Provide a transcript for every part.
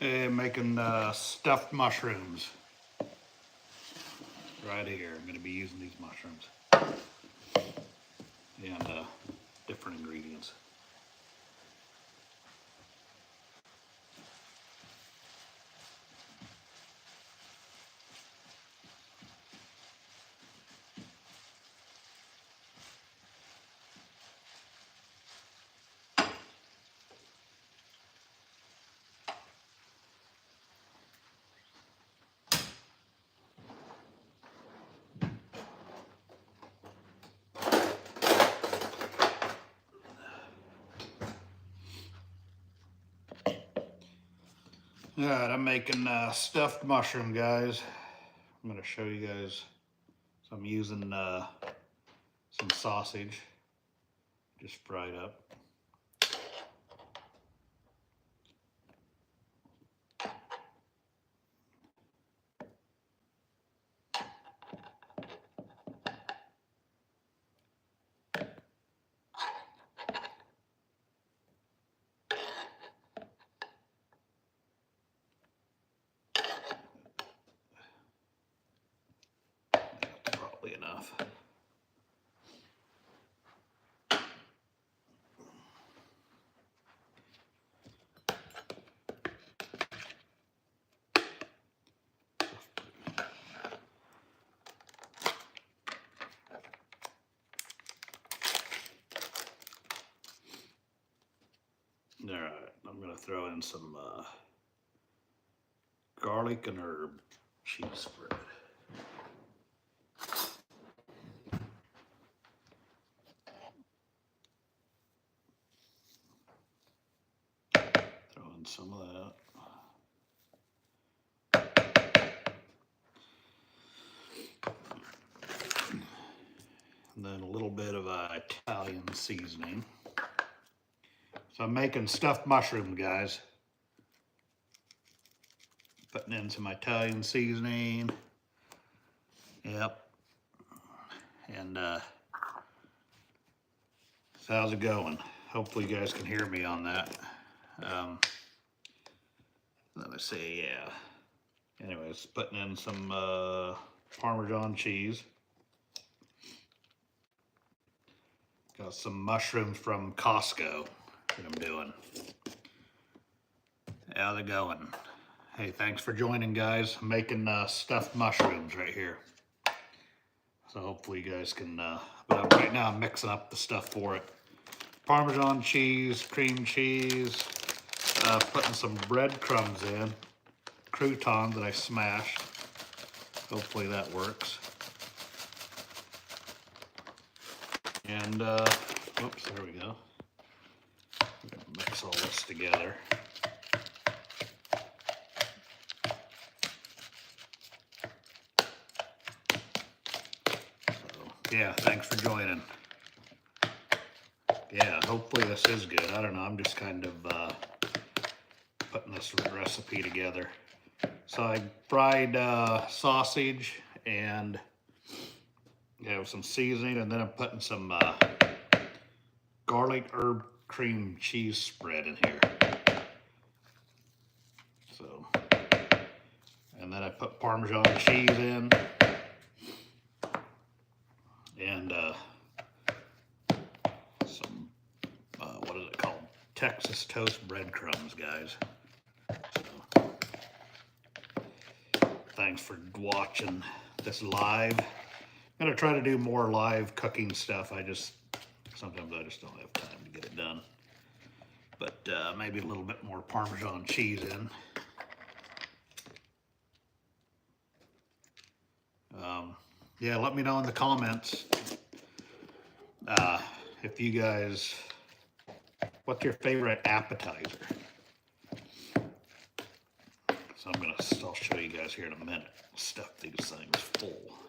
Hey, making stuffed mushrooms. Right here, I'm going to be using these mushrooms and different ingredients. Alright, I'm making stuffed mushroom, guys. I'm going to show you guys. So I'm using some sausage, just fried up. That's probably enough. Alright, I'm going to throw in some garlic and herb cheese spread. Throw in some of that. And then a little bit of Italian seasoning. So I'm making stuffed mushroom, guys. Putting in some Italian seasoning. Yep. And so how's it going? Hopefully you guys can hear me on that. Let me see, yeah. Anyways, putting in some Parmesan cheese. Got some mushrooms from Costco that I'm doing. How's it going? Hey, thanks for joining, guys. I'm making stuffed mushrooms right here. So hopefully you guys can, but right now I'm mixing up the stuff for it. Parmesan cheese, cream cheese, putting some breadcrumbs in, croutons that I smashed. Hopefully that works. And, oops, there we go. I'm gonna mix all this together. So, yeah, thanks for joining. Yeah, hopefully this is good. I don't know, I'm just kind of putting this recipe together. So I fried sausage and with some seasoning, and then I'm putting some garlic herb cream cheese spread in here. So, and then I put Parmesan cheese in, and some what is it called? Texas toast breadcrumbs, guys. So, thanks for watching this live. I'm gonna try to do more live cooking stuff. Sometimes I just don't have time to get it done. But maybe a little bit more Parmesan cheese in. Yeah, let me know in the comments if you guys, what's your favorite appetizer? So I'll show you guys here in a minute. Stuff these things full.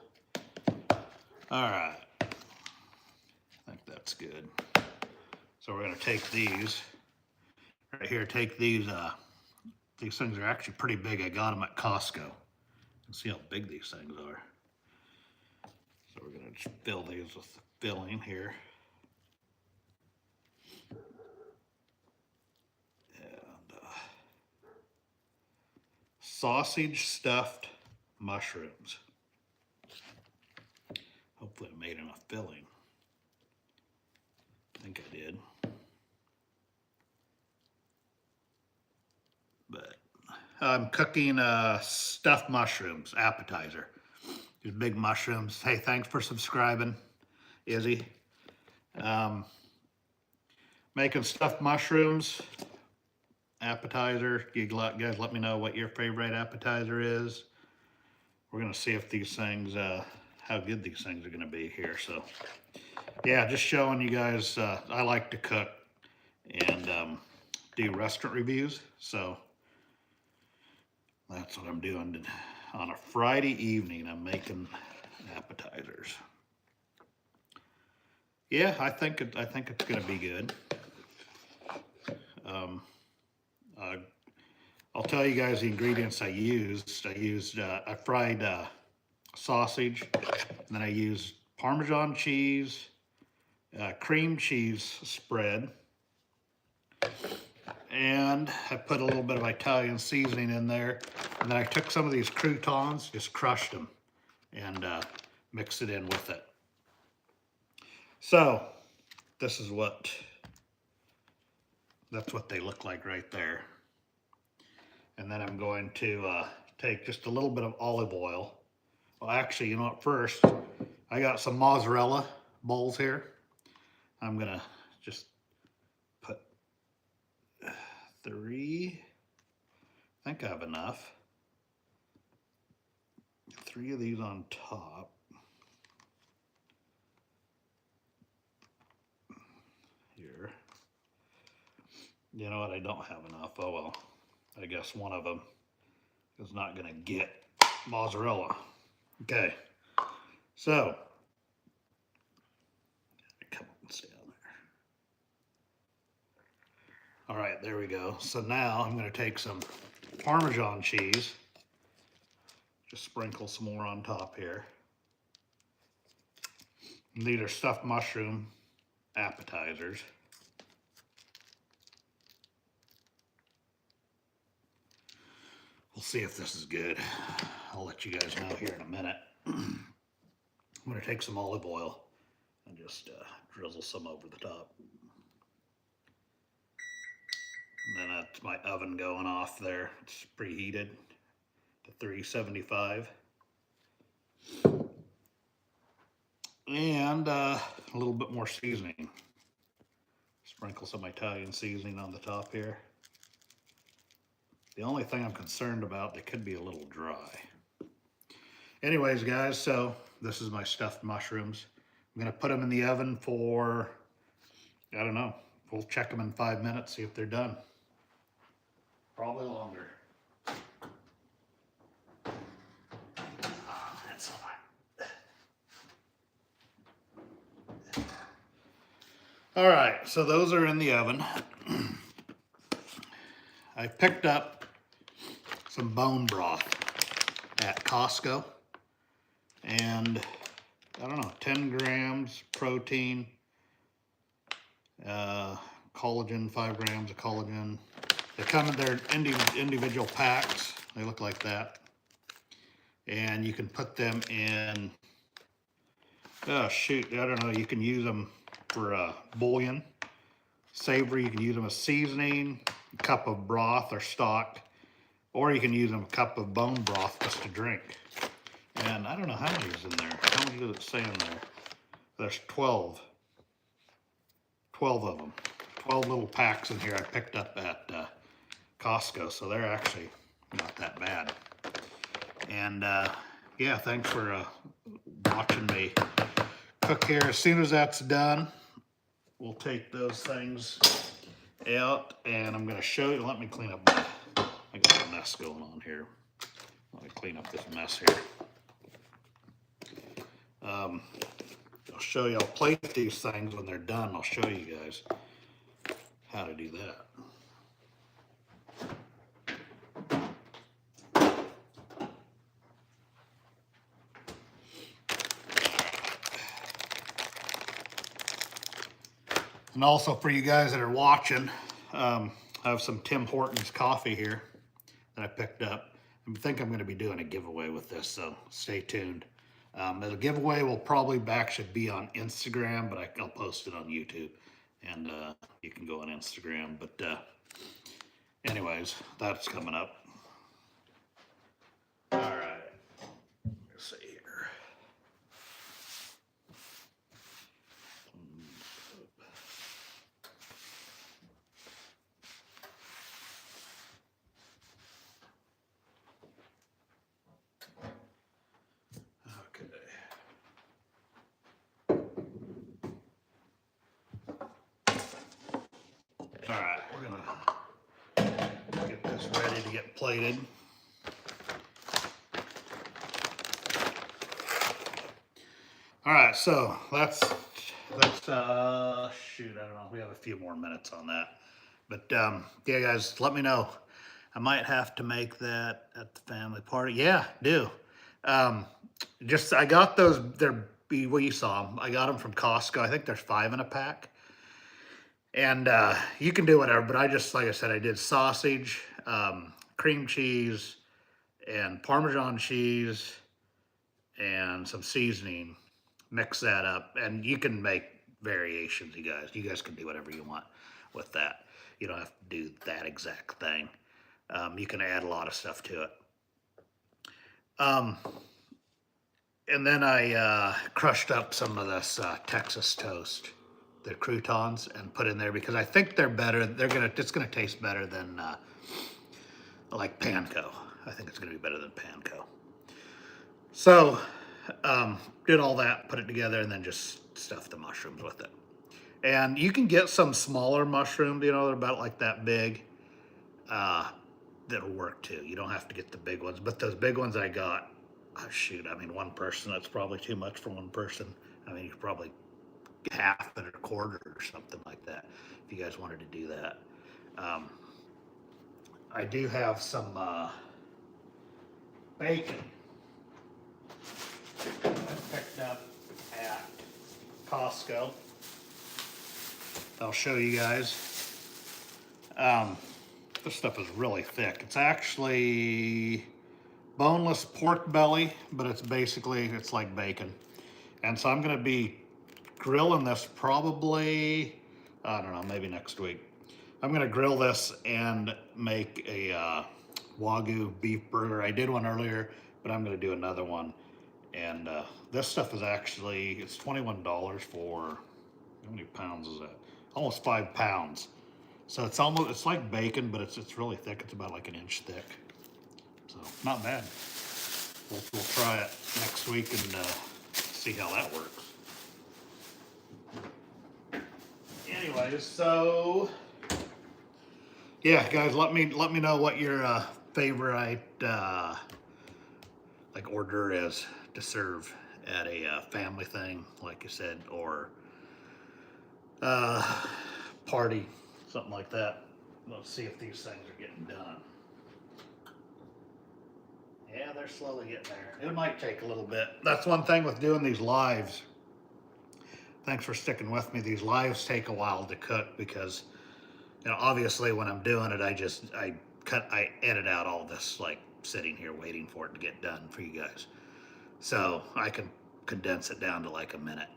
All right, I think that's good. So we're gonna take these right here. Take these. These things are actually pretty big. I got them at Costco. You can see how big these things are. So we're gonna just fill these with the filling here. And sausage stuffed mushrooms. Hopefully I made enough filling. I think I did. But I'm cooking stuffed mushrooms, appetizer. These big mushrooms. Hey, thanks for subscribing, Izzy. Making stuffed mushrooms, appetizer. You guys let me know what your favorite appetizer is. We're gonna see if these things, how good these things are gonna be here. So yeah, just showing you guys, I like to cook and do restaurant reviews. So that's what I'm doing on a Friday evening. I'm making appetizers. Yeah, I think it's gonna be good. I'll tell you guys the ingredients I used. I fried sausage, and then I used Parmesan cheese, cream cheese spread, and I put a little bit of Italian seasoning in there. And then I took some of these croutons, just crushed them, and mixed it in with it. So this is that's what they look like right there. And then I'm going to take just a little bit of olive oil. Well, actually, you know what? First, I got some mozzarella balls here. I'm gonna just put 3. I think I have enough. 3 of these on top. Here. You know what? I don't have enough. Oh well. I guess one of them is not gonna get mozzarella. Okay. So come on, stay down there. All right, there we go. So now I'm gonna take some Parmesan cheese. Just sprinkle some more on top here. And these are stuffed mushroom appetizers. We'll see if this is good. I'll let you guys know here in a minute. I'm going to take some olive oil and just drizzle some over the top. And then that's my oven going off there. It's preheated to 375. And a little bit more seasoning. Sprinkle some Italian seasoning on the top here. The only thing I'm concerned about, they could be a little dry. Anyways, guys, so this is my stuffed mushrooms. I'm gonna put them in the oven for, I don't know, we'll check them in 5 minutes, see if they're done. Probably longer. That's all right. All right, so those are in the oven. I picked up some bone broth at Costco, and I don't know, 10 grams protein, collagen, 5 grams of collagen. They come in their individual packs. They look like that. And you can put them in, oh shoot, I don't know, you can use them for bouillon. Savory, you can use them as seasoning, a cup of broth or stock, or you can use them a cup of bone broth just to drink. And I don't know how many is in there. How many does it say in there? There's 12 of them. 12 little packs in here I picked up at Costco, so they're actually not that bad. And yeah, thanks for watching me cook here. As soon as that's done, we'll take those things out, and I'm going to show you. Let me clean up. I got a mess going on here. Let me clean up this mess here. I'll show you. I'll plate these things when they're done. I'll show you guys how to do that. And also for you guys that are watching, I have some Tim Hortons coffee here that I picked up. I think I'm going to be doing a giveaway with this, so stay tuned. The giveaway will probably actually be on Instagram, but I'll post it on YouTube, and you can go on Instagram. But anyways, that's coming up. All right, let's see here. Okay. All right, we're gonna get this ready to get plated. All right, so that's shoot, I don't know. We have a few more minutes on that, but yeah, guys, let me know. I might have to make that at the family party. Yeah, do. Just I got those. They're well, you saw them. I got them from Costco. I think there's 5 in a pack. And you can do whatever, but I just, like I said, I did sausage, cream cheese, and Parmesan cheese, and some seasoning. Mix that up, and you can make variations, you guys. You guys can do whatever you want with that. You don't have to do that exact thing. You can add a lot of stuff to it. And then I crushed up some of this Texas toast, the croutons, and put in there because I think they're better. It's gonna taste better than like panko. I think it's gonna be better than panko. So did all that, put it together, and then just stuffed the mushrooms with it. And you can get some smaller mushrooms, you know, they're about like that big. That'll work too. You don't have to get the big ones, but those big ones I got, oh shoot, I mean, one person, that's probably too much for one person. I mean, you could probably half it or a quarter or something like that if you guys wanted to do that. I do have some bacon I picked up at Costco. I'll show you guys. This stuff is really thick. It's actually boneless pork belly, but it's like bacon. And so I'm gonna be grilling this probably, I don't know, maybe next week. I'm gonna grill this and make a Wagyu beef burger. I did one earlier, but I'm gonna do another one. And this stuff is actually, it's $21 for, how many pounds is that? Almost 5 pounds. So it's like bacon, but it's really thick. It's about like an inch thick. So not bad. We'll try it next week and see how that works. Anyways, so yeah, guys, let me know what your favorite like order is to serve at a family thing, like you said, or party, something like that. Let's see if these things are getting done. Yeah, they're slowly getting there. It might take a little bit. That's one thing with doing these lives. Thanks for sticking with me. These lives take a while to cook because, you know, obviously when I'm doing it, I edit out all this, like sitting here waiting for it to get done for you guys. So I can condense it down to like a minute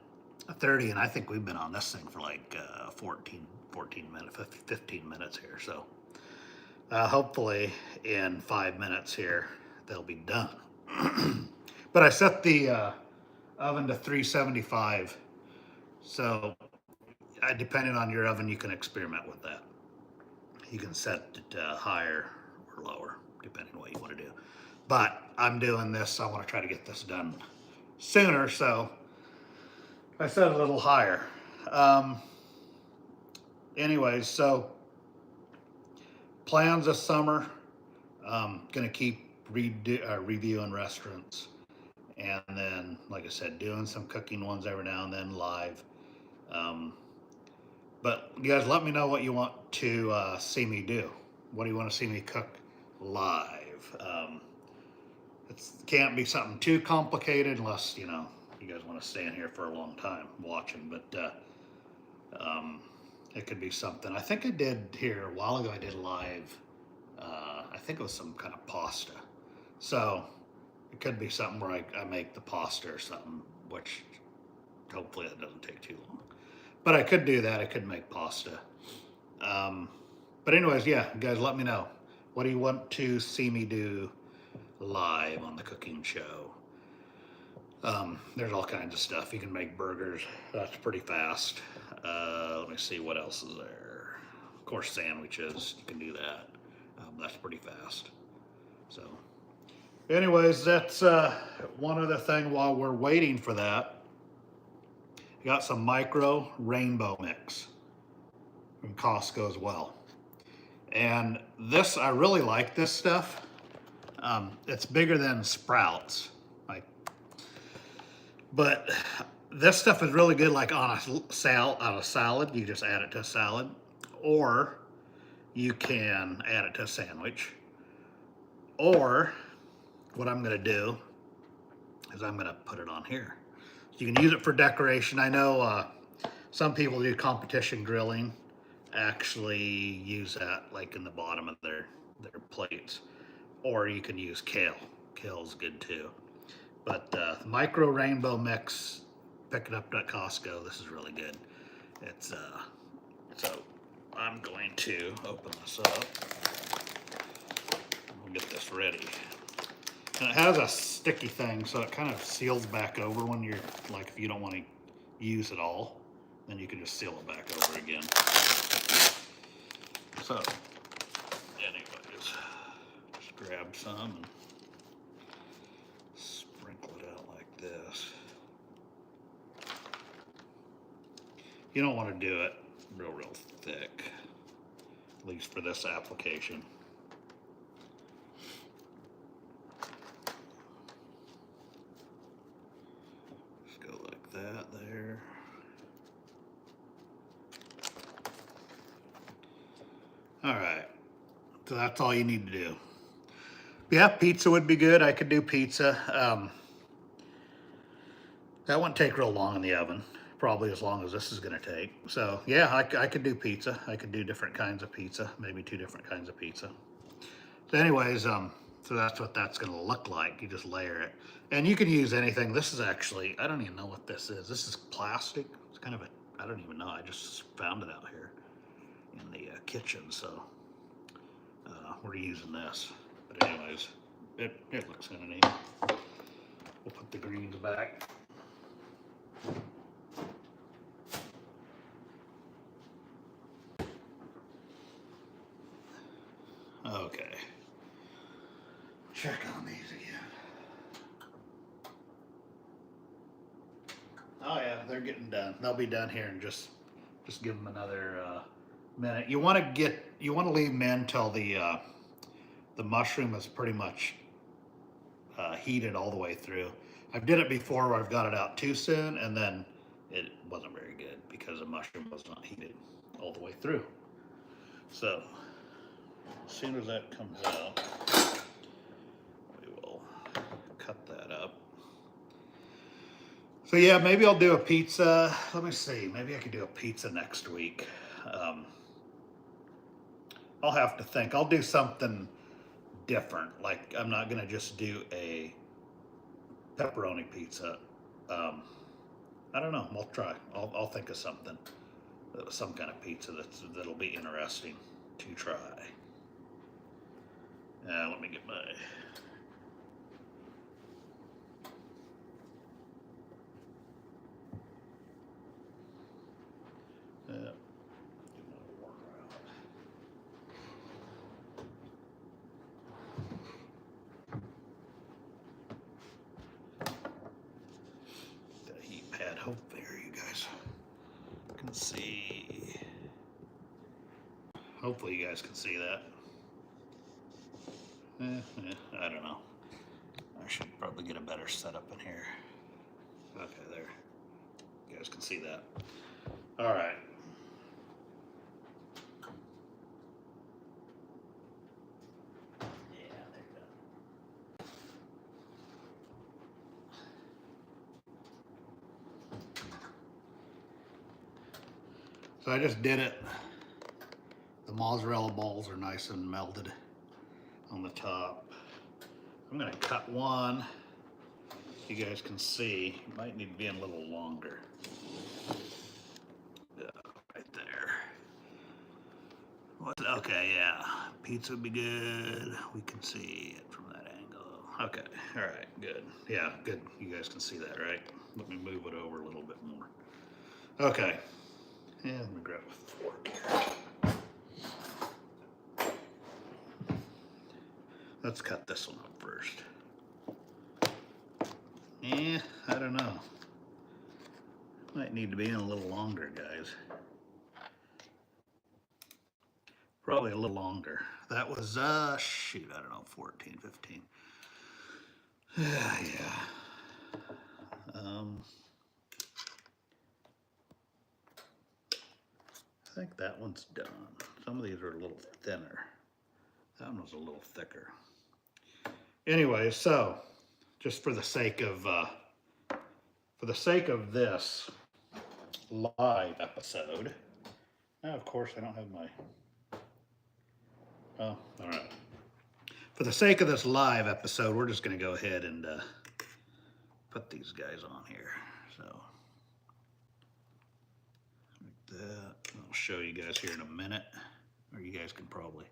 30, and I think we've been on this thing for like 14 minutes, 15 minutes here. So hopefully in 5 minutes here, they'll be done. But I set the oven to 375. So depending on your oven, you can experiment with that. You can set it higher or lower, depending on what you want to do. But I'm doing this, I want to try to get this done sooner, so I set it a little higher. Anyways, so plans this summer, gonna keep reviewing restaurants, and then, like I said, doing some cooking ones every now and then live. But you guys, let me know what you want to see me do. What do you want to see me cook live? It can't be something too complicated unless, you know, you guys want to stay in here for a long time watching. But it could be something. I think I did here a while ago. I did live. I think it was some kind of pasta. So it could be something where I make the pasta or something, which hopefully that doesn't take too long. But I could do that. I could make pasta. But anyways, yeah, guys, let me know. What do you want to see me do live on the cooking show? There's all kinds of stuff. You can make burgers. That's pretty fast. Let me see what else is there. Of course, sandwiches. You can do that. That's pretty fast. So, anyways, that's one other thing while we're waiting for that. I got some micro rainbow mix from Costco as well. And this, I really like this stuff. It's bigger than Sprouts, but this stuff is really good, like on a salad. You just add it to a salad, or you can add it to a sandwich. Or what I'm going to do is I'm going to put it on here. You can use it for decoration. I know some people do competition grilling. Actually use that like in the bottom of their plates, or you can use kale. Kale's good too. But micro rainbow mix, pick it up at Costco. This is really good. It's so I'm going to open this up. We'll get this ready. And it has a sticky thing, so it kind of seals back over when you're like, if you don't want to use it all, then you can just seal it back over again. So, anyways, just grab some and sprinkle it out like this. You don't want to do it real thick, at least for this application. Just go like that there. All right, so that's all you need to do. Yeah, pizza would be good. I could do pizza. That wouldn't take real long in the oven, probably as long as this is gonna take. So yeah, I could do pizza. I could do different kinds of pizza, maybe 2 different kinds of pizza. So anyways, so that's what that's gonna look like. You just layer it. And you can use anything. This is actually, I don't even know what this is. This is plastic. It's kind of a, I don't even know. I just found it out here in the kitchen, so we're using this. But anyways, it looks kind of neat. We'll put the greens back. Okay. Check on these again. Oh yeah, they're getting done. They'll be done here in just give them another minute. You want to leave them in till the mushroom is pretty much heated all the way through. I've did it before where I've got it out too soon, and then it wasn't very good because the mushroom was not heated all the way through. So as soon as that comes out, we will cut that up. So yeah, maybe I'll do a pizza. Let me see. Maybe I could do a pizza next week. I'll have to think. I'll do something different. Like I'm not gonna just do a pepperoni pizza. I don't know. I'll try. I'll think of something. Some kind of pizza that'll be interesting to try. Let me get my. The heat pad. Hope there you guys can see. Hopefully you guys can see that. I don't know. I should probably get a better setup in here. Okay, there. You guys can see that. All right. Yeah, there you go. So I just did it. The mozzarella balls are nice and melted on the top. I'm gonna cut one. You guys can see, it might need to be a little longer. Yeah, right there. Okay, yeah. Pizza would be good. We can see it from that angle. Okay, all right, good. Yeah, good. You guys can see that, right? Let me move it over a little bit more. Okay. Yeah, let me grab a fork here. Let's cut this one up first. I don't know. Might need to be in a little longer, guys. Probably a little longer. That was, shoot, I don't know, 14, 15. Yeah. I think that one's done. Some of these are a little thinner. That one was a little thicker. Anyway, so just for the sake of this live episode. Now, of course, I don't have my. Oh, all right. For the sake of this live episode, we're just going to go ahead and put these guys on here. So, like that. I'll show you guys here in a minute, or you guys can probably.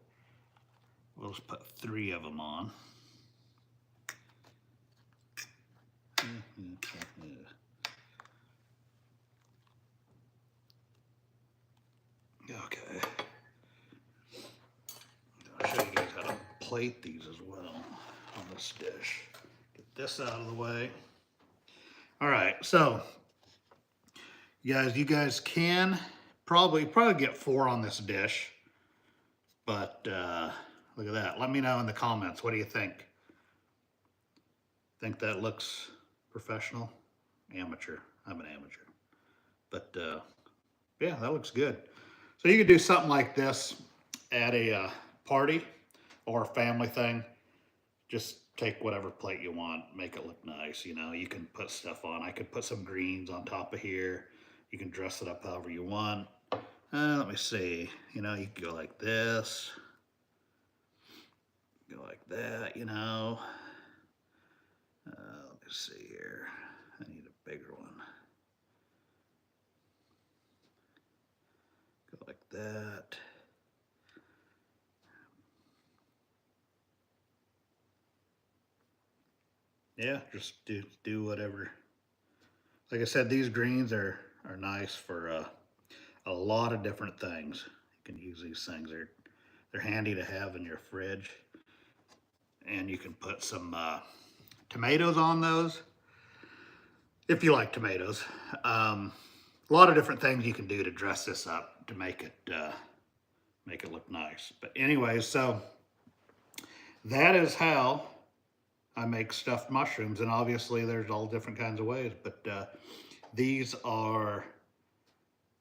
We'll just put 3 of them on. Okay. I'll show you guys how to plate these as well on this dish. Get this out of the way. All right, so you guys can probably get 4 on this dish, but look at that. Let me know in the comments. What do you think? Think that looks professional? Amateur. I'm an amateur. But yeah, that looks good. So you could do something like this at a party or a family thing. Just take whatever plate you want, make it look nice. You know, you can put stuff on. I could put some greens on top of here. You can dress it up however you want. Let me see. You know, you can go like this. Go like that, you know. Let me see here. I need a bigger one. Go like that. Yeah, just do whatever. Like I said, these greens are nice for a lot of different things. You can use these things. They're handy to have in your fridge. And you can put some tomatoes on those, if you like tomatoes. A lot of different things you can do to dress this up to make it look nice. But anyways, so that is how I make stuffed mushrooms, and obviously there's all different kinds of ways, but these are,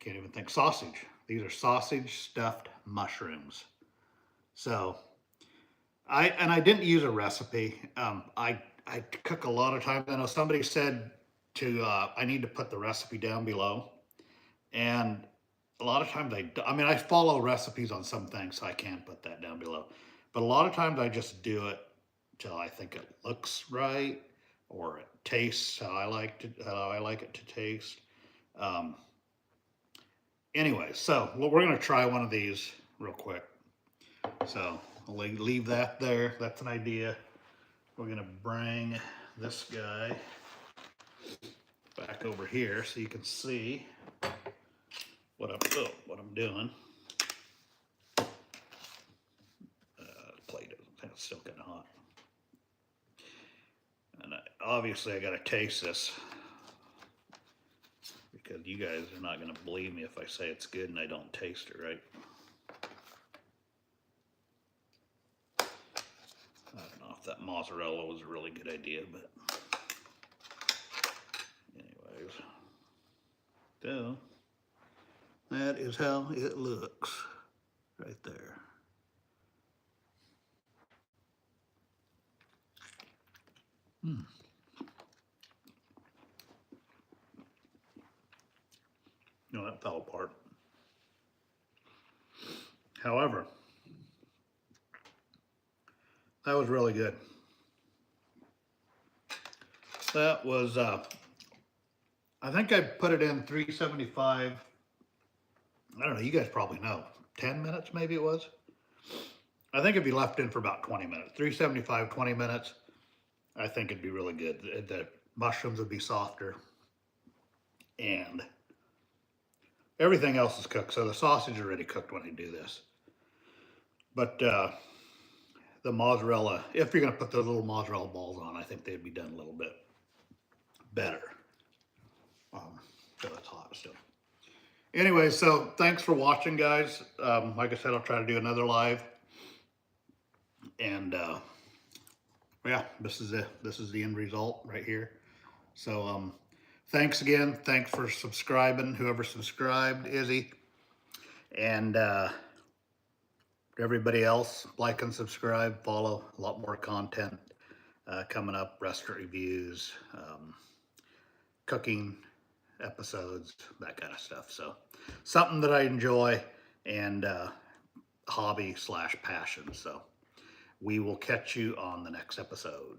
can't even think, sausage. These are sausage stuffed mushrooms. So I didn't use a recipe. I cook a lot of times. I know somebody said I need to put the recipe down below, and a lot of times I follow recipes on some things, so I can put that down below. But a lot of times I just do it till I think it looks right, or it tastes how I like it to taste. Anyway, so we're gonna try one of these real quick. So I'll leave that there. That's an idea. We're gonna bring this guy back over here so you can see what I'm doing. Plate it's still kind of hot, and obviously I got to taste this because you guys are not going to believe me if I say it's good and I don't taste it, right? I don't know if that mozzarella was a really good idea, but anyways, so that is how it looks right there. No, that fell apart. However, that was really good. That was, I think I put it in 375. I don't know, you guys probably know. 10 minutes maybe it was. I think it'd be left in for about 20 minutes. 375, 20 minutes. I think it'd be really good. The mushrooms would be softer. And everything else is cooked. So the sausage is already cooked when I do this. But the mozzarella, if you're going to put the little mozzarella balls on, I think they'd be done a little bit better. So it's hot still. Anyway, so thanks for watching, guys. Like I said, I'll try to do another live. And yeah, this is the end result right here. So thanks again. Thanks for subscribing, whoever subscribed, Izzy. And everybody else, like and subscribe, follow. A lot more content coming up, restaurant reviews, cooking episodes, that kind of stuff. So something that I enjoy and hobby / passion. So we will catch you on the next episode.